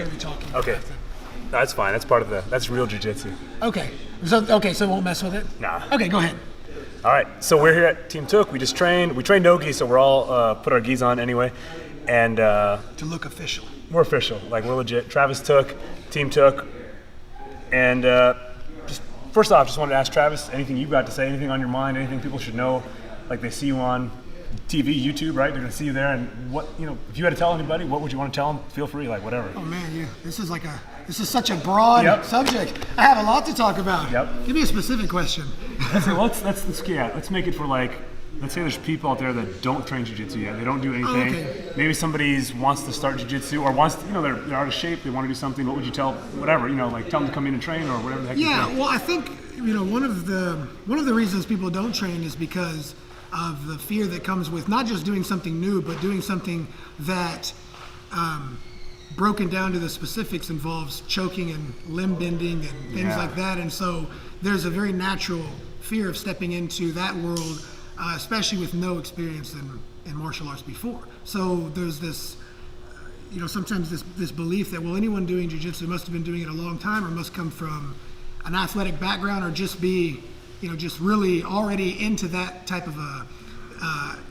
hear me talking. Okay. No, that's fine. That's real jiu-jitsu. Okay. So won't mess with it? Nah. Okay, go ahead. All right. So we're here at Team Tooke. We just trained. We trained no gi, so we're all put our gis on anyway. And to look official. We're official. Like, we're legit. Travis Tooke, Team Tooke. And just first off, just wanted to ask Travis, anything you've got to say, anything on your mind, anything people should know, like they see you on TV, YouTube, right? They're going to see you there, and what, if you had to tell anybody, what would you want to tell them? Feel free, like whatever. Oh man, this is such a broad subject. I have a lot to talk about. Yep. Give me a specific question. Let's make it for let's say there's people out there that don't train jiu-jitsu yet. They don't do anything. Okay. Maybe somebody wants to start jiu-jitsu or wants to, they're out of shape. They want to do something. What would you tell? Whatever, tell them to come in and train or whatever the heck. Yeah. Well, I think one of the reasons people don't train is because of the fear that comes with not just doing something new, but doing something that, broken down to the specifics, involves choking and limb bending and things like that. And so there's a very natural fear of stepping into that world, especially with no experience in martial arts before. So there's this, sometimes this belief that, well, anyone doing jiu-jitsu must have been doing it a long time or must come from an athletic background or just be, just really already into that type of a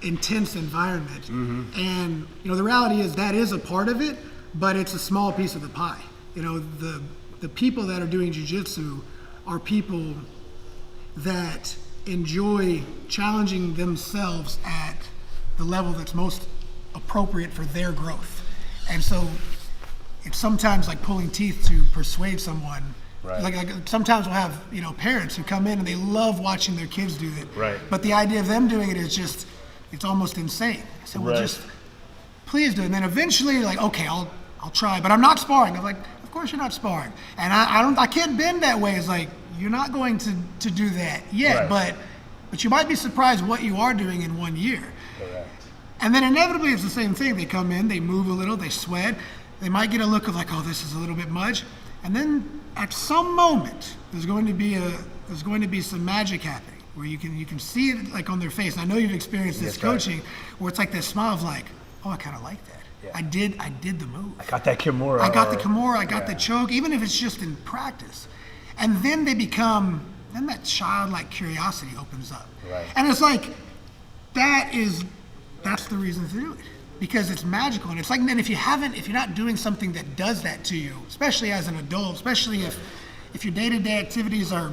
intense environment. Mm-hmm. And, the reality is that is a part of it, but it's a small piece of the pie. The people that are doing jiu-jitsu are people that enjoy challenging themselves at the level that's most appropriate for their growth. And so it's sometimes like pulling teeth to persuade someone. Right. Like sometimes we'll have parents who come in and they love watching their kids do it. Right. But the idea of them doing it is just, it's almost insane. So we'll just please do it. And then eventually you're like, okay, I'll try, but I'm not sparring. I'm like, of course you're not sparring. And I can't bend that way. It's like, you're not going to do that yet, but you might be surprised what you are doing in 1 year. Correct. And then inevitably it's the same thing. They come in, they move a little, they sweat. They might get a look of like, oh, this is a little bit much. And then at some moment, there's going to be some magic happening where you can see it like on their face. And I know you've experienced this coaching, where it's like this smile of like, oh, I kind of like that. Yeah. I did the move. I got that Kimura. I got the Kimura. I got the choke, even if it's just in practice. And then then that childlike curiosity opens up. Right. And it's like, that's the reason to do it. Because it's magical, and it's like, then if you're not doing something that does that to you, especially as an adult, especially if your day-to-day activities are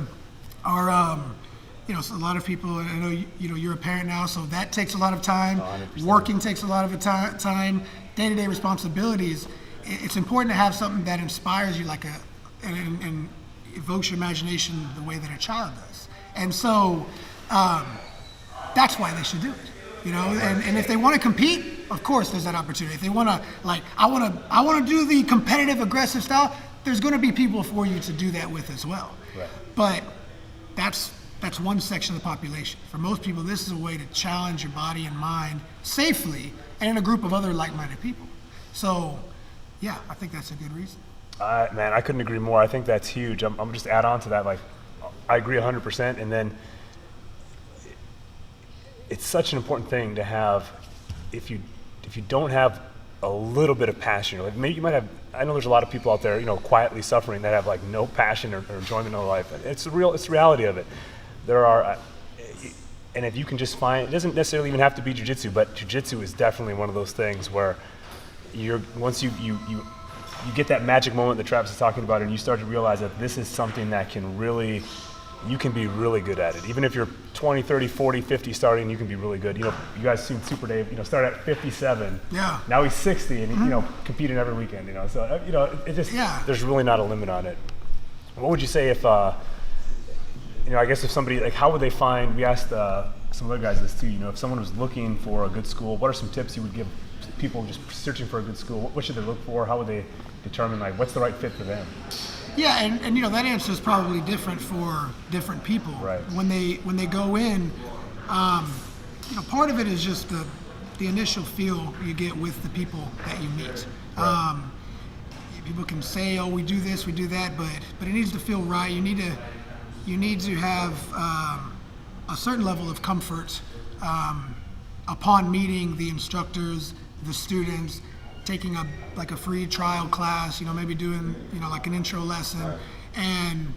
so a lot of people, I know you're a parent now, so that takes a lot of time. 100%. Working takes a lot of time. Day-to-day responsibilities. It's important to have something that inspires you, and evokes your imagination the way that a child does. And so that's why they should do it. And if they want to compete, of course there's that opportunity. If they want to, I want to do the competitive, aggressive style, there's going to be people for you to do that with as well. Right. But that's one section of the population. For most people, this is a way to challenge your body and mind safely and in a group of other like-minded people. So, yeah, I think that's a good reason. Man, I couldn't agree more. I think that's huge. I'm just add on to that. I agree 100%. And then it's such an important thing to have. If you don't have a little bit of passion, or maybe you might have. I know there's a lot of people out there, quietly suffering that have no passion or enjoyment in their life. It's the reality of it. There are, and if you can just find, it doesn't necessarily even have to be jiu-jitsu, but jiu-jitsu is definitely one of those things where once you get that magic moment that Travis is talking about, and you start to realize that this is something that you can be really good at it. Even if you're 20, 30, 40, 50 starting, you can be really good. You guys seen Super Dave, start at 57. Yeah. Now he's 60 and, competing every weekend, So, it just, there's really not a limit on it. What would you say if, I guess if somebody, how would they find, we asked some other guys this too, if someone was looking for a good school, what are some tips you would give people just searching for a good school? What should they look for? How would they determine, what's the right fit for them? Yeah, and that answer is probably different for different people. Right. When they go in, part of it is just the initial feel you get with the people that you meet. Right. People can say, "Oh, we do this, we do that," but it needs to feel right. You need to have a certain level of comfort upon meeting the instructors, the students, taking a free trial class, maybe doing, like an intro lesson. And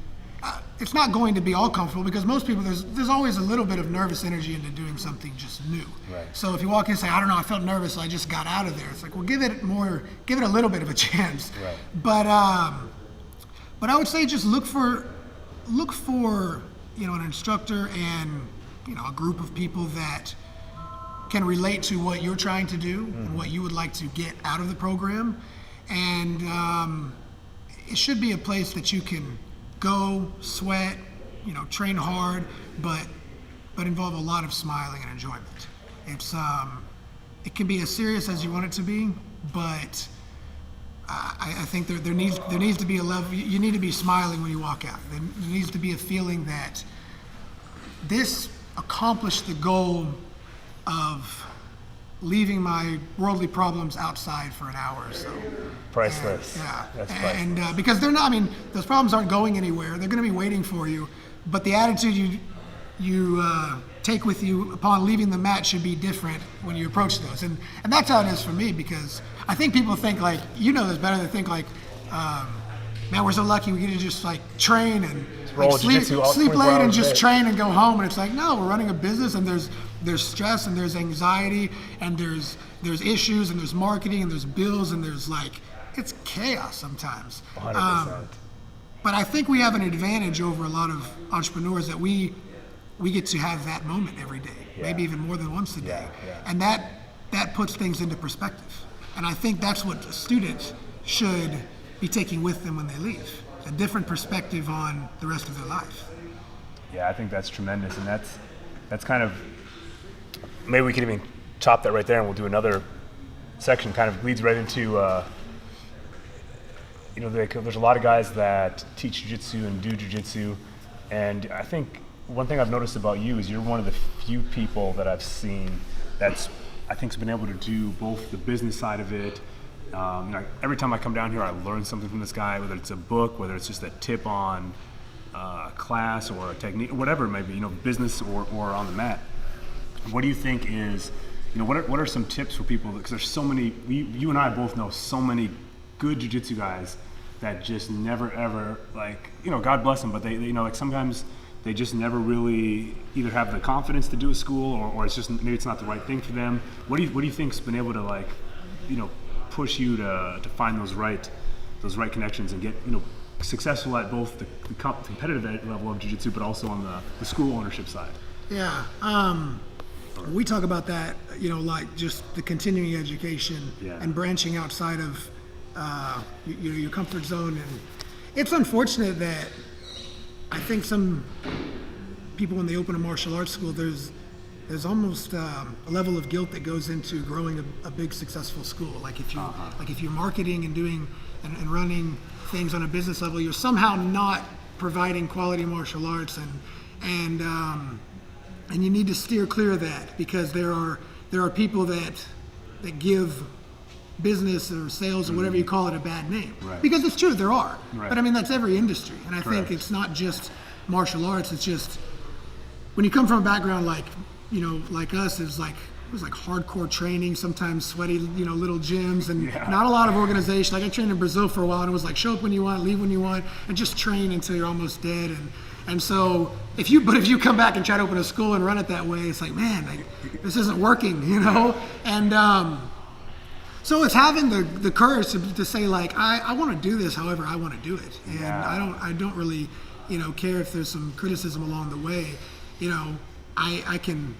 it's not going to be all comfortable because most people, there's always a little bit of nervous energy into doing something just new. Right. So if you walk in and say, I don't know, I felt nervous, so I just got out of there. It's like, well, give it a little bit of a chance. Right. But I would say just look for, an instructor and, a group of people that can relate to what you're trying to do and what you would like to get out of the program. And it should be a place that you can go, sweat, train hard, but involve a lot of smiling and enjoyment. It's it can be as serious as you want it to be, but I think there needs to be a level. You need to be smiling when you walk out. There needs to be a feeling that this accomplished the goal of leaving my worldly problems outside for an hour or so. Priceless. That's priceless. And because they're not, those problems aren't going anywhere. They're going to be waiting for you. But the attitude you take with you upon leaving the mat should be different when you approach those. And that's how it is for me, because I think people think like, this better, they think like, man, we're so lucky we get to just like train and sleep late and just train and go home. And it's like, no, we're running a business, and there's stress and there's anxiety and there's issues and there's marketing and there's bills and there's it's chaos sometimes. 100%. But I think we have an advantage over a lot of entrepreneurs that we get to have that moment every day, maybe even more than once a day. And that puts things into perspective. And I think that's what students should be taking with them when they leave, a different perspective on the rest of their life. Yeah, I think that's tremendous. And that's kind of, maybe we could even chop that right there and we'll do another section. Kind of leads right into, there's a lot of guys that teach jiu-jitsu and do jiu-jitsu. And I think one thing I've noticed about you is you're one of the few people that I've seen that's, I think, has been able to do both the business side of it. Every time I come down here, I learn something from this guy, whether it's a book, whether it's just a tip on a class or a technique, whatever it might be, business or on the mat. What do you think is, what are some tips for people? Because there's so many, you and I both know so many good jiu-jitsu guys that just never ever, God bless them, but they sometimes they just never really either have the confidence to do a school or it's just, maybe it's not the right thing for them. What do you think's been able to push you to find those right connections and get, successful at both the competitive level of jiu-jitsu, but also on the school ownership side? Yeah. We talk about that, just the continuing education and branching outside of your comfort zone. And it's unfortunate that I think some people, when they open a martial arts school, there's almost a level of guilt that goes into growing a big successful school. Like if you're marketing and doing and running things on a business level, you're somehow not providing quality martial arts, and you need to steer clear of that, because there are people that give business or sales or whatever you call it a bad name. Right. Because it's true, there are. Right. But that's every industry. And I Correct. think it's not just martial arts, it's just when you come from a background like us, it was like hardcore training, sometimes sweaty, little gyms, and not a lot of organization. Like I trained in Brazil for a while, and it was like show up when you want, leave when you want, and just train until you're almost dead. And so if you come back and try to open a school and run it that way, it's like, man, this isn't working, And so it's having the courage to say I want to do this however I want to do it, and I don't really care if there's some criticism along the way. I can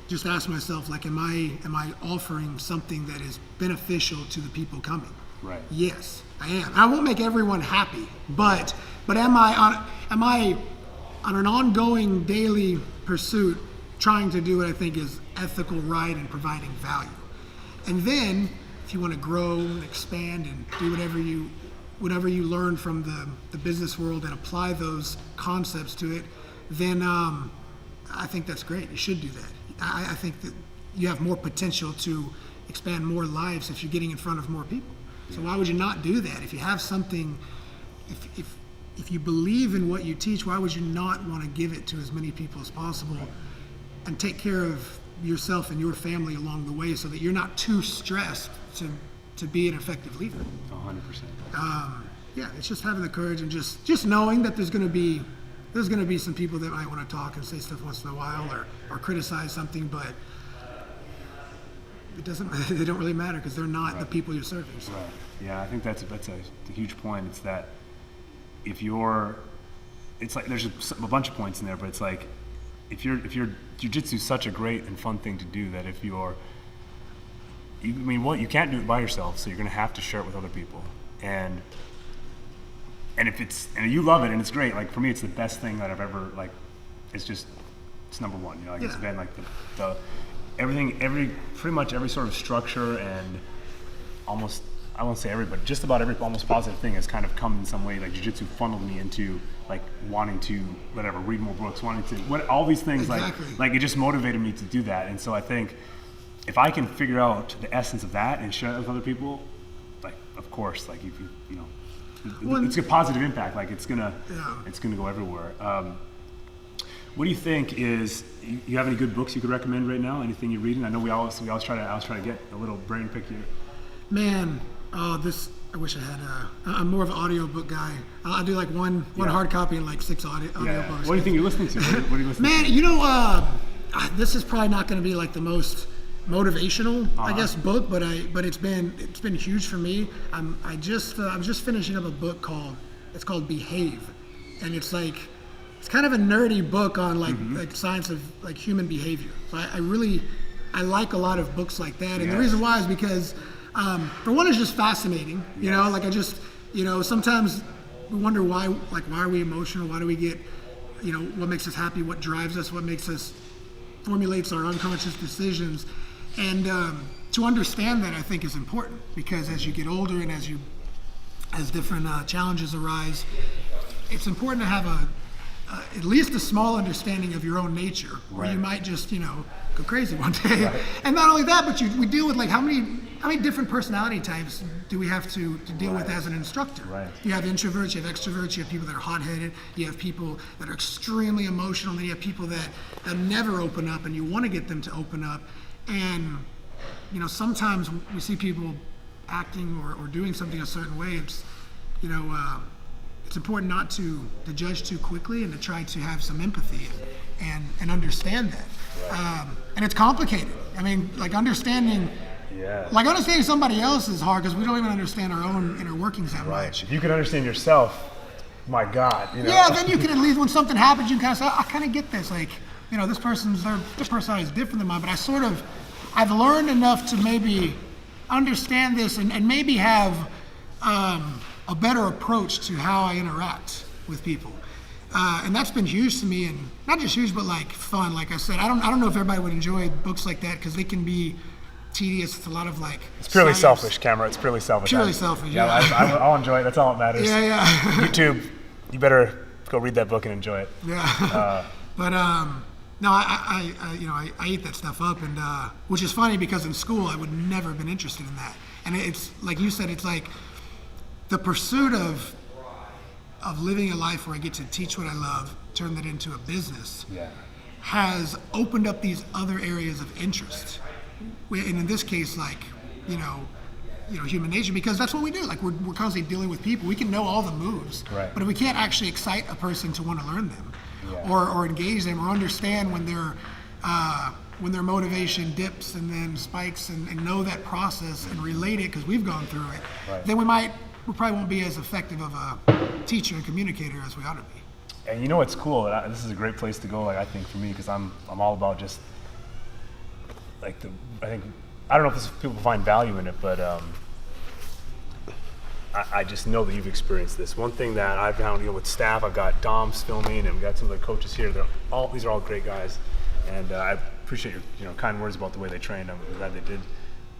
just ask myself, am I offering something that is beneficial to the people coming? Right. Yes, I am. I won't make everyone happy, but am I on an ongoing daily pursuit trying to do what I think is ethical, right, and providing value? And then if you want to grow and expand and do whatever you learn from the business world and apply those concepts to it, then I think that's great. You should do that. I think that you have more potential to expand more lives if you're getting in front of more people. So why would you not do that? If you have something, if you believe in what you teach, why would you not want to give it to as many people as possible and take care of yourself and your family along the way, so that you're not too stressed to to be an effective leader. 100%. Yeah, it's just having the courage and just knowing that there's going to be some people that might want to talk and say stuff once in a while or criticize something, but they don't really matter because they're not the people you're serving. So. Right. Yeah, I think that's a huge point. It's that it's like there's a bunch of points in there, but it's like if jiu-jitsu is such a great and fun thing to do that you can't do it by yourself, so you're going to have to share it with other people. And if you love it and it's great, like for me, it's the best thing that I've ever, like, it's number one, you know, like it's been like the everything, pretty much every sort of structure and almost, I won't say every, but just about every almost positive thing has kind of come in some way. Like jiu-jitsu funneled me into like wanting to, read more books, all these things, exactly. like it just motivated me to do that. And so I think if I can figure out the essence of that and share that with other people, like, of course, like if you know, it's a positive impact. Like it's gonna go everywhere. What do you think is? You have any good books you could recommend right now? Anything you're reading? I know we always try to get a little brain pick here. Man, I wish I had I'm more of an audiobook guy. I do like one hard copy and like 6 audiobooks. What do you think you're listening to? What are you listening to? Man, you know, this is probably not going to be like the most motivational, I guess, book, but it's been huge for me. I'm just finishing up a book called Behave, and it's kind of a nerdy book on like science of like human behavior. So I like a lot of books like that, and the reason why is because for one, it's just fascinating. You know, like sometimes we wonder why are we emotional? Why do we get, you know, what makes us happy? What drives us? What makes us formulates our unconscious decisions? And to understand that, I think, is important because as you get older and as different challenges arise, it's important to have at least a small understanding of your own nature, or you might just, you know, go crazy one day. Right. And not only that, but we deal with like how many different personality types do we have to deal with as an instructor? Right. You have introverts, you have extroverts, you have people that are hot-headed, you have people that are extremely emotional, and you have people that never open up, and you want to get them to open up. And you know, sometimes we see people acting or doing something a certain way. It's, you know, it's important not to judge too quickly and to try to have some empathy and understand that. Right. And it's complicated. I mean, like understanding somebody else is hard because we don't even understand our own inner workings that much. If you can understand yourself, my God. You know? Yeah, then you can at least, when something happens, you can kind of say, I kind of get this. Like, you know, their personality is different than mine, but I've learned enough to maybe understand this and maybe have a better approach to how I interact with people. And that's been huge to me, and not just huge, but like fun. Like I said, I don't know if everybody would enjoy books like that because they can be tedious. It's a lot of like. It's purely selfish, Cameron. It's purely selfish. Purely selfish. Yeah. I'll enjoy it. That's all that matters. Yeah. YouTube, you better go read that book and enjoy it. Yeah. But no, I eat that stuff up, and which is funny because in school I would never have been interested in that. And it's like you said, it's like the pursuit of living a life where I get to teach what I love, turn that into a business, has opened up these other areas of interest. And in this case, like, you know, human nature, because that's what we do. Like we're constantly dealing with people. We can know all the moves, but if we can't actually excite a person to want to learn them, or engage them, or understand when their motivation dips and then spikes, and know that process and relate it because we've gone through it, then we probably won't be as effective of a teacher and communicator as we ought to be. And you know what's cool? This is a great place to go. Like I think for me, because I'm all about just like I don't know if people find value in it, but I just know that you've experienced this. One thing that I've found, you know, with staff, I've got Dom's filming, and we got some of the coaches here. These are all great guys, and I appreciate your kind words about the way they trained. I'm glad they did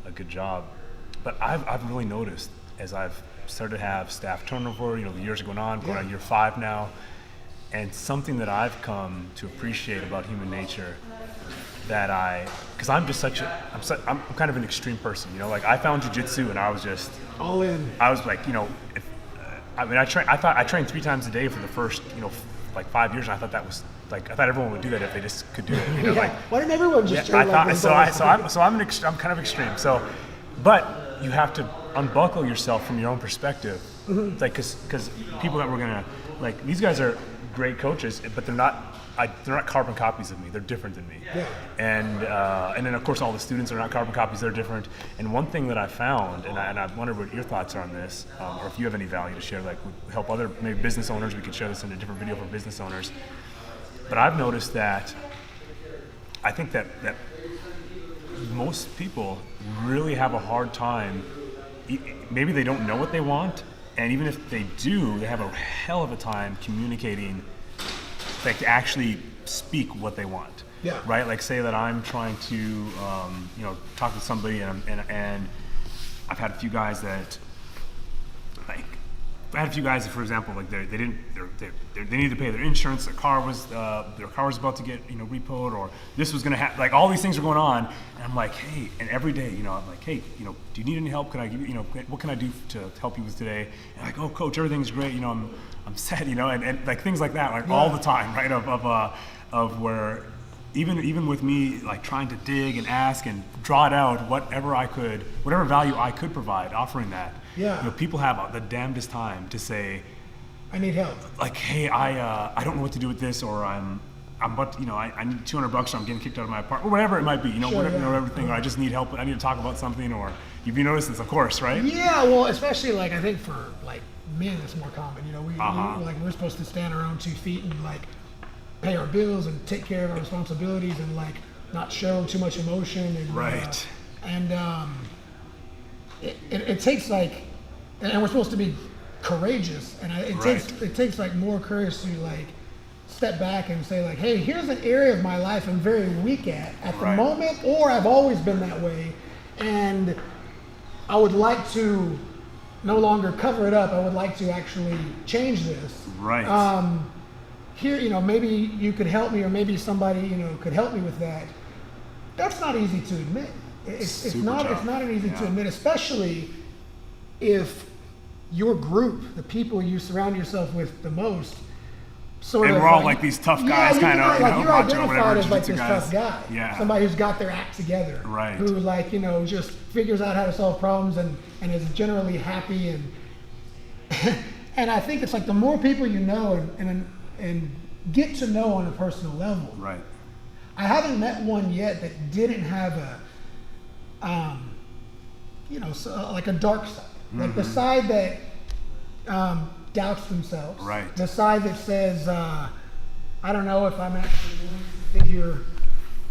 a good job. But I've really noticed as I've started to have staff turnover, you know, the years are going on year 5 now, and something that I've come to appreciate about human nature because I'm kind of an extreme person, you know, like I found jiu-jitsu and I was just all in. I was like, you know, I trained 3 times a day for the first, you know, like 5 years, and I thought that was like, I thought everyone would do that if they just could do it, you know, like why didn't everyone just train like I'm kind of extreme. So, but you have to unbuckle yourself from your own perspective. Like, because people that we're gonna, like, these guys are great coaches, but they're not carbon copies of me. They're different than me. Yeah. And then of course all the students are not carbon copies. They're different. And one thing that I found, and I wonder what your thoughts are on this, or if you have any value to share, like help other maybe business owners. We could share this in a different video for business owners. But I've noticed that I think that most people really have a hard time. Maybe they don't know what they want, and even if they do, they have a hell of a time communicating, like to actually speak what they want. Yeah. Right. Like say that I'm trying to, talk to somebody, and I've had a few guys that, like, for example, like they needed to pay their insurance. Their car was about to get repoed, or this was gonna happen. Like all these things are going on, and I'm like, hey, and every day, I'm like, hey, do you need any help? Can I give you, what can I do to help you with today? And like, oh, coach, everything's great. I'm set, and like things like that, like all the time, right? Of where even with me, like trying to dig and ask and draw it out, whatever value I could provide, offering that. Yeah. People have the damnedest time to say, I need help. Like, hey, I don't know what to do with this, or I'm about to, I need $200, or I'm getting kicked out of my apartment, or whatever it might be, everything, or I just need help, I need to talk about something, or you've noticed this, of course, right? Yeah, well, especially like I think for like men, it's more common. We're supposed to stand on our own 2 feet and like pay our bills and take care of our responsibilities and like not show too much emotion. And, right. It takes like, and we're supposed to be courageous, and it takes like more courage to like step back and say like, hey, here's an area of my life I'm very weak at the moment, or I've always been that way, and I would like to no longer cover it up. I would like to actually change this. Right. Here, maybe you could help me, or maybe somebody, could help me with that. That's not easy to admit. It's not an easy to admit, especially if your group, the people you surround yourself with the most, and we're all like these tough guys, you're macho, identified as like jiu-jitsu this guys. tough guy, Yeah. somebody who's got their act together, right? Who like just figures out how to solve problems and is generally happy and and I think it's like the more people you know and get to know on a personal level. Right. I haven't met one yet that didn't have like a dark side, like the side that doubts themselves, right? The side that says, I don't know if I'm actually going to figure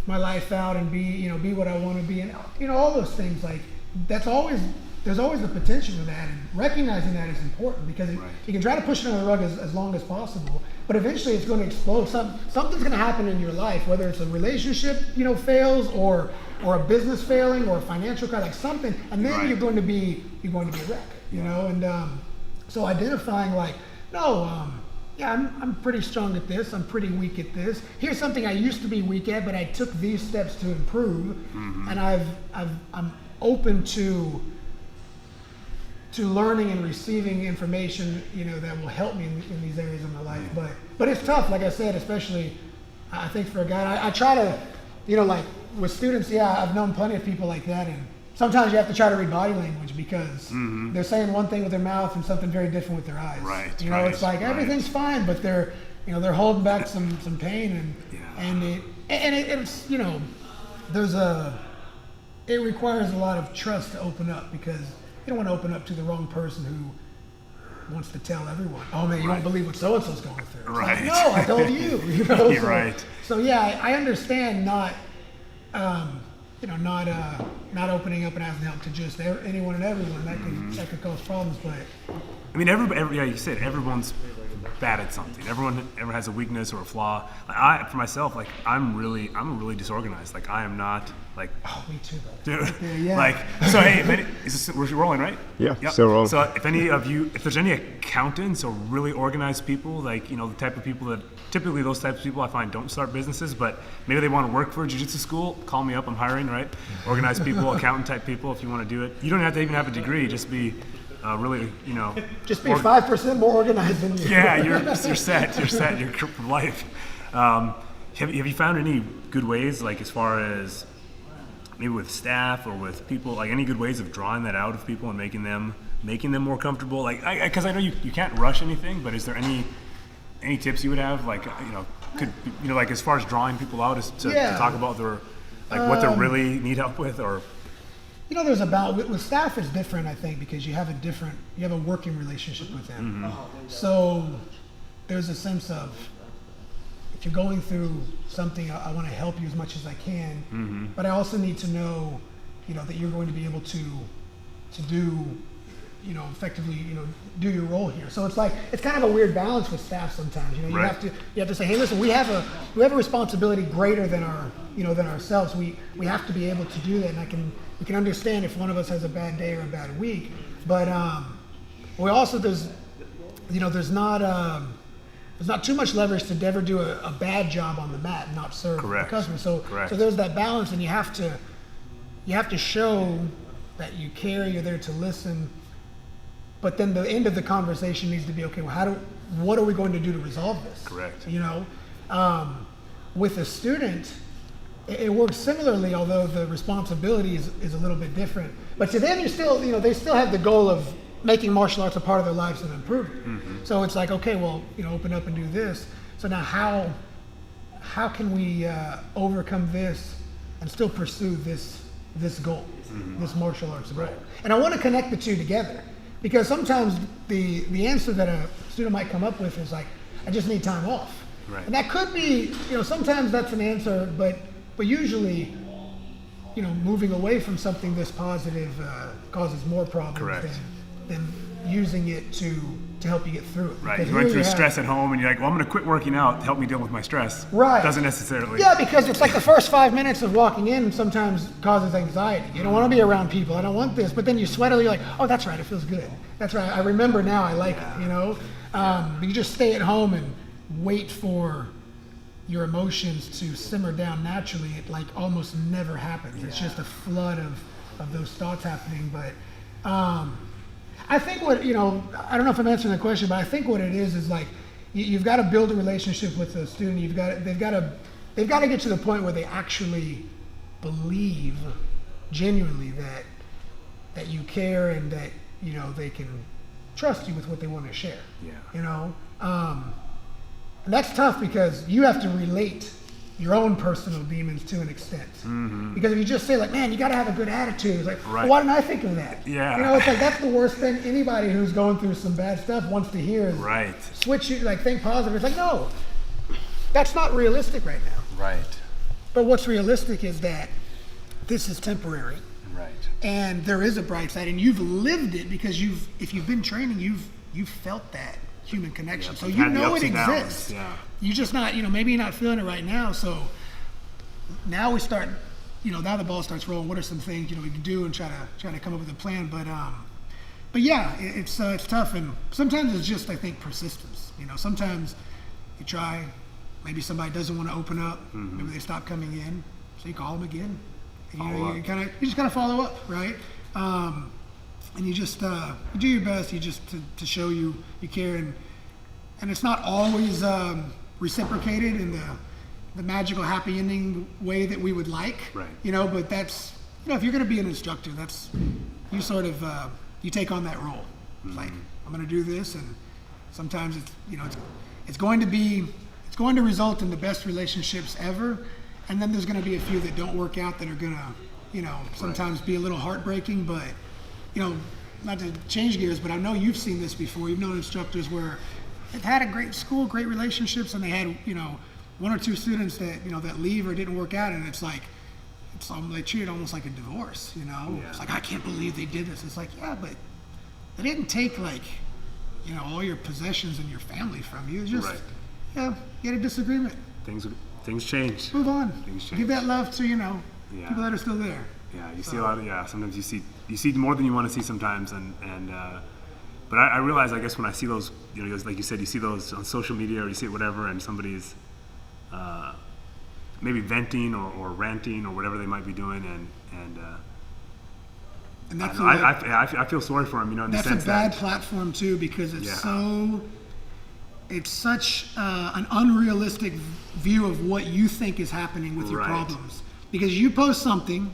my life out and be what I want to be, and all those things. Like there's always the potential for that, and recognizing that is important because you can try to push it under the rug as long as possible, but eventually it's going to explode. Something's going to happen in your life, whether it's a relationship fails, or a business failing, or a financial crisis, like something, and then you're going to be a wreck, and so identifying like, I'm pretty strong at this, I'm pretty weak at this. Here's something I used to be weak at, but I took these steps to improve, and I'm open to learning and receiving information, that will help me in these areas of my life. But it's tough, like I said, especially I think for a guy. I try to, like with students, I've known plenty of people like that, and sometimes you have to try to read body language because they're saying one thing with their mouth and something very different with their eyes. Right. It's like everything's fine, but they're holding back some pain, it's it requires a lot of trust to open up, because you don't want to open up to the wrong person who wants to tell everyone, oh man, you won't believe what so and so's going through. It's right. Like, no, I told you. You're right. So I understand not opening up and asking help to just anyone and everyone. That could cause problems, but I mean, every you said everyone's bad at something. Everyone has a weakness or a flaw. For myself, like I'm really disorganized. Like I am not like. Oh, me too, though. Dude, like so. Hey, we're rolling, right? Yeah, yep. still rolling. So if there's any accountants or really organized people, like the type of people that typically those types of people I find don't start businesses, but maybe they want to work for a jiu-jitsu school. Call me up. I'm hiring. Right? Organized people, accountant type people. If you want to do it, you don't have to even have a degree. Just be. Really, just be 5% more organized than you. Yeah, you're set. You're for life. Have you found any good ways, like as far as maybe with staff or with people, like any good ways of drawing that out of people and making them more comfortable? Like, because I know you can't rush anything, but is there any tips you would have? Like, like as far as drawing people out, is to talk about what they really need help with, or. There's with staff it's different, I think, because you have a working relationship with them. So there's a sense of, if you're going through something, I want to help you as much as I can, but I also need to know, that you're going to be able to do, effectively, do your role here. So it's kind of a weird balance with staff sometimes. You have to say, hey, listen, we have a responsibility greater than than ourselves. We have to be able to do that, and we can understand if one of us has a bad day or a bad week. But we also there's not too much leverage to ever do a bad job on the mat and not serve the customer. So there's that balance, and you have to show that you care, you're there to listen. But then the end of the conversation needs to be, okay, well, what are we going to do to resolve this? Correct. With a student, it works similarly, although the responsibility is a little bit different. But to them, they still have the goal of making martial arts a part of their lives and improving. So it's like, okay, well, open up and do this. So now how can we overcome this and still pursue this goal, this martial arts goal? And I want to connect the two together, because sometimes the answer that a student might come up with is like, I just need time off. Right. And that could be, sometimes that's an answer, but usually, moving away from something this positive causes more problems than using it to help you get through it. Right, you're going through stress at home and you're like, well, I'm going to quit working out to help me deal with my stress. Right. Doesn't necessarily. Yeah, because it's like the first 5 minutes of walking in sometimes causes anxiety. You don't want to be around people. I don't want this. But then you sweat, you're like, oh, that's right, it feels good. That's right, I remember now, I like it, But you just stay at home and wait for your emotions to simmer down naturally. It almost never happens. It's just a flood of those thoughts happening. But I think I don't know if I'm answering the question, but I think what it is like you've got to build a relationship with the student. They've got to get to the point where they actually believe genuinely that you care and that they can trust you with what they want to share. And that's tough, because you have to relate your own personal demons to an extent. Because if you just say man, you got to have a good attitude, it's like, well, why didn't I think of that? Yeah. It's like that's the worst thing anybody who's going through some bad stuff wants to hear is switch you, think positive. It's like, no, that's not realistic right now. Right. But what's realistic is that this is temporary. Right. And there is a bright side, and you've lived it, because if you've been training, you've felt that human connection. So it exists. Yeah. You just not, maybe you're not feeling it right now. So now we start, now the ball starts rolling. What are some things, we can do and try to come up with a plan. But yeah, it's tough. And sometimes it's just, I think, persistence. Sometimes you try, maybe somebody doesn't want to open up. Maybe they stop coming in. So you call them again. You just kind of follow up, right? And you just you do your best. You just to show you care, and it's not always reciprocated in the magical happy ending way that we would like. Right. But that's if you're going to be an instructor, that's you sort of you take on that role. It's like, I'm going to do this, and sometimes it's going to result in the best relationships ever, and then there's going to be a few that don't work out that are going to sometimes be a little heartbreaking, but not to change gears, but I know you've seen this before. You've known instructors where they've had a great school, great relationships, and they had, one or two students that, that leave or didn't work out, and it's like, they treat it almost like a divorce, It's like, I can't believe they did this. It's like, yeah, but they didn't take all your possessions and your family from you. It's just, you had a disagreement. Things change. Move on. Things change. Give that love to, people that are still there. Yeah, you see a lot of, sometimes you see more than you want to see sometimes, but I realize, I guess, when I see those, like you said, you see those on social media or you see it whatever, and somebody's maybe venting or ranting or whatever they might be doing, and that's I feel sorry for them, in the sense that. That's a bad platform too, because it's such an unrealistic view of what you think is happening with your problems. Because you post something,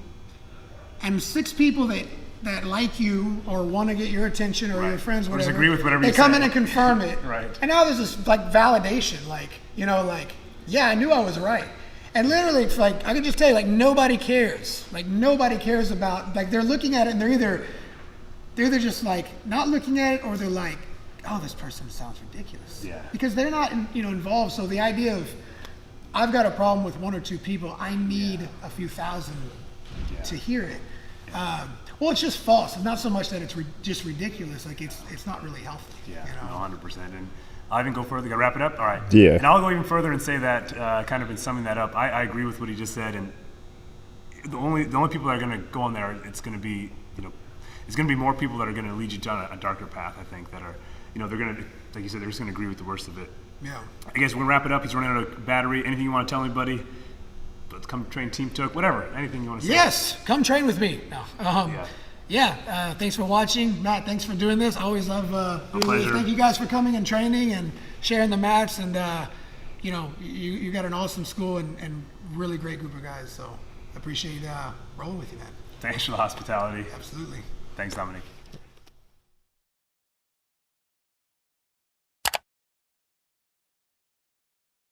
and 6 people that like you or want to get your attention or your friends, Or whatever. just agree with whatever they you come say. in and confirm it. Right. And now there's this like validation, like, you know, like, yeah, I knew I was right. And literally, it's like, I can just tell you, like, nobody cares. Like, nobody cares about, like, they're looking at it and they're either just like not looking at it, or they're like, oh, this person sounds ridiculous. Yeah. Because they're not, involved. So the idea of, I've got a problem with 1 or 2 people, I need a few thousand to hear it. Well, it's just false. It's not so much that it's just ridiculous. Like, it's not really healthy. Yeah, no, 100%. And I'll even go further. Got to wrap it up? All right. Yeah. And I'll go even further and say that, kind of in summing that up, I agree with what he just said. And the only people that are going to go on there, it's going to be, it's going to be more people that are going to lead you down a darker path, I think, that are, they're going to, like you said, they're just going to agree with the worst of it. Yeah. I guess we're going to wrap it up. He's running out of battery. Anything you want to tell anybody? Let's come train Team Tooke, whatever. Anything you want to say? Yes, come train with me. No. Yeah. Thanks for watching. Matt, thanks for doing this. I always love doing this. pleasure. Thank you guys for coming and training and sharing the mats. And, you got an awesome school and really great group of guys. So I appreciate rolling with you, man. Thanks for the hospitality. Absolutely. Thanks, Dominic.